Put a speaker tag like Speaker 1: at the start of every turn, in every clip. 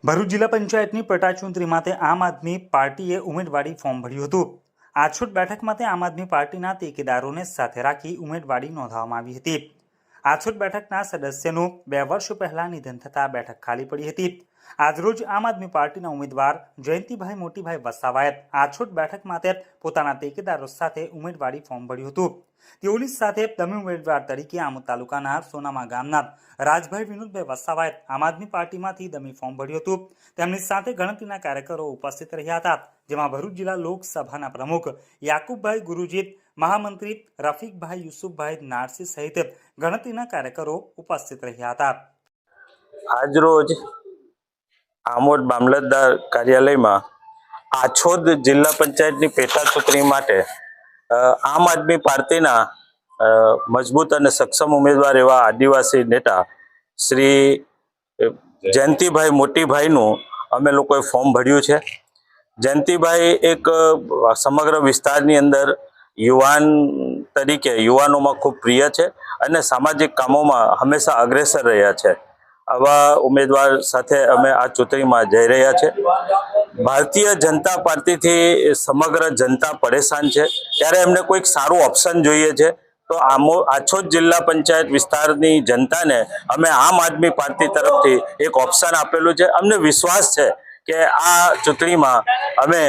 Speaker 1: ભરૂચ જિલ્લા પંચાયતની પેટાચૂંટણી માટે આમ આદમી પાર્ટીએ ઉમેદવારી ફોર્મ ભર્યું હતું। આછોટ બેઠક માટે આમ આદમી પાર્ટીના ટેકેદારોને સાથે રાખી ઉમેદવારી નોંધાવવામાં આવી હતી। આછોટ બેઠકના સદસ્યનું 2 વર્ષ પહેલા નિધન થતાં બેઠક ખાલી પડી હતી। આજરોજ આમ આદમી પાર્ટીના ઉમેદવાર જયંતિભાઈ મોટીભાઈ વસાવાએ આછોટ બેઠક માટે પોતાના ટેકેદારો સાથે ઉમેદવારી ફોર્મ ભર્યું હતું। તેઓની સાથે દમી ઉમેદવાર તરીકે આમોદ તાલુકાના સોનામા ગામના રાજભાઈ વિનોદભાઈ વસાવાએ આમ આદમી પાર્ટીમાંથી દમી ફોર્મ ભર્યું હતું। તેમની સાથે ગણતરીના કાર્યકરો ઉપસ્થિત રહ્યા હતા, જેમાં ભરૂચ જિલ્લા લોકસભાના પ્રમુખ યાકુબભાઈ ગુરુજીત, મહામંત્રી રફીકભાઈ યુસુફભાઈ નારસી સહિત ગણતરીના કાર્યકરો ઉપસ્થિત રહ્યા હતા।
Speaker 2: આજરોજ આમોદ મામલતદાર કાર્યાલયમાં આછોદ જિલ્લા પંચાયતની પેટા ચૂંટણી માટે આમ આદમી પાર્ટીના મજબૂત અને સક્ષમ ઉમેદવાર એવા આદિવાસી નેતા શ્રી જયંતિભાઈ મોટીભાઈનું અમે લોકોએ ફોર્મ ભર્યું છે। જયંતિભાઈ એક સમગ્ર વિસ્તારની અંદર યુવાન તરીકે યુવાનોમાં ખૂબ પ્રિય છે અને સામાજિક કામોમાં હંમેશા અગ્રેસર રહ્યા છે। આવા ઉમેદવાર સાથે અમે આ ચૂંટણીમાં જઈ રહ્યા છે। ભારતીય જનતા પાર્ટીથી સમગ્ર જનતા પરેશાન છે, ત્યારે એમને કોઈક સારું ઓપ્શન જોઈએ છે, તો આછોદ જિલ્લા પંચાયત વિસ્તારની જનતાને અમે આમ આદમી પાર્ટી તરફથી એક ઓપ્શન આપેલું છે। અમને વિશ્વાસ છે કે આ ચૂંટણીમાં અમે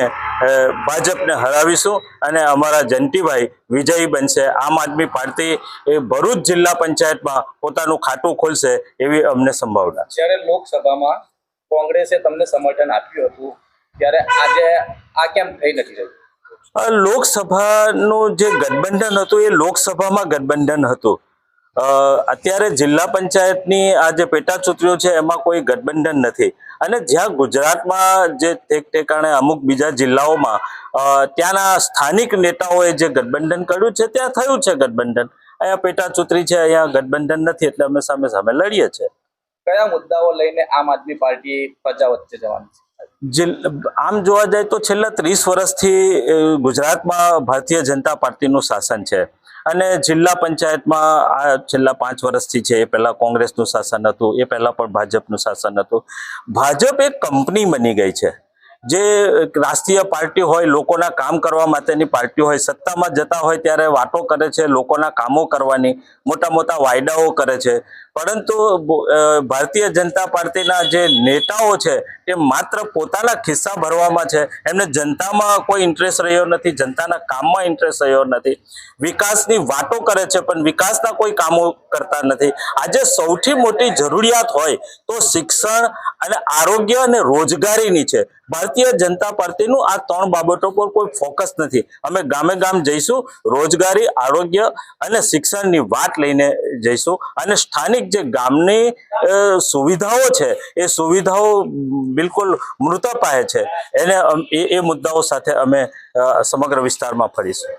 Speaker 2: ભાજપને હરાવીશું અને અમારા જયંતિભાઈ વિજયી બનશે। આમ આદમી પાર્ટી એ ભરૂચ જિલ્લા પંચાયતમાં પોતાનું ખાતું ખોલશે એવી અમને સંભાવના છે।
Speaker 3: જ્યારે લોકસભામાં કોંગ્રેસે તમને સમર્થન આપ્યું હતું, ત્યારે આજે આ કેમ થઈ નથી રહ્યું?
Speaker 2: લોકસભાનું જે ગઠબંધન હતું એ લોકસભામાં ગઠબંધન હતું। અત્યારે જિલ્લા પંચાયતની આ જે પેટા ચૂંટણીઓ છે એમાં કોઈ ગઠબંધન નથી, અને જ્યાં ગુજરાતમાં જે ઠેકાણે અમુક બીજા જિલ્લાઓમાં ત્યાંના સ્થાનિક નેતાઓએ જે ગઠબંધન કર્યું છે ત્યાં થયું છે ગઠબંધન। અહીંયા પેટા ચૂંટણી છે, અહીંયા ગઠબંધન નથી, એટલે અમે સામે સામે લડીએ છીએ।
Speaker 3: કયા મુદ્દાઓ લઈને આમ આદમી પાર્ટી પ્રજા વચ્ચે જવાની છે?
Speaker 2: આમ જોવા જાય તો છેલ્લા 30 વર્ષથી ગુજરાતમાં ભારતીય જનતા પાર્ટીનું શાસન છે, અને જિલ્લા પંચાયતમાં આ છેલ્લા 5 વર્ષથી છે। એ પહેલા કોંગ્રેસનું શાસન હતું, એ પહેલા પણ ભાજપનું શાસન હતું। ભાજપ એક કંપની બની ગઈ છે, જે રાષ્ટ્રીય પાર્ટી હોય, લોકોના કામ કરવા માટેની પાર્ટી હોય, સત્તામાં જતા હોય ત્યારે વાતો કરે છે, લોકોના કામો કરવાની મોટા મોટા વાયદાઓ કરે છે, પરંતુ ભારતીય જનતા પાર્ટીના જે નેતાઓ છે એ માત્ર પોતાના ખિસ્સા ભરવામાં છે। એમને જનતામાં કોઈ ઇન્ટરેસ્ટ રહ્યો નથી, જનતાના કામમાં ઇન્ટરેસ્ટ રહ્યો નથી। વિકાસની વાતો કરે છે પણ વિકાસના કોઈ કામો કરતા નથી। આજે સૌથી મોટી જરૂરિયાત હોય તો શિક્ષણ અને આરોગ્ય અને રોજગારીની છે। ભારતીય જનતા પાર્ટીનું આ 3 બાબતો પર કોઈ ફોકસ નથી। અમે ગામે ગામ જઈશું, રોજગારી, આરોગ્ય અને શિક્ષણની વાત લઈને જઈશું, અને સ્થાનિક જે ગામની સુવિધાઓ છે એ સુવિધાઓ બિલકુલ મૃતપાય છે, એને એ મુદ્દાઓ સાથે અમે સમગ્ર વિસ્તારમાં ફરીશું।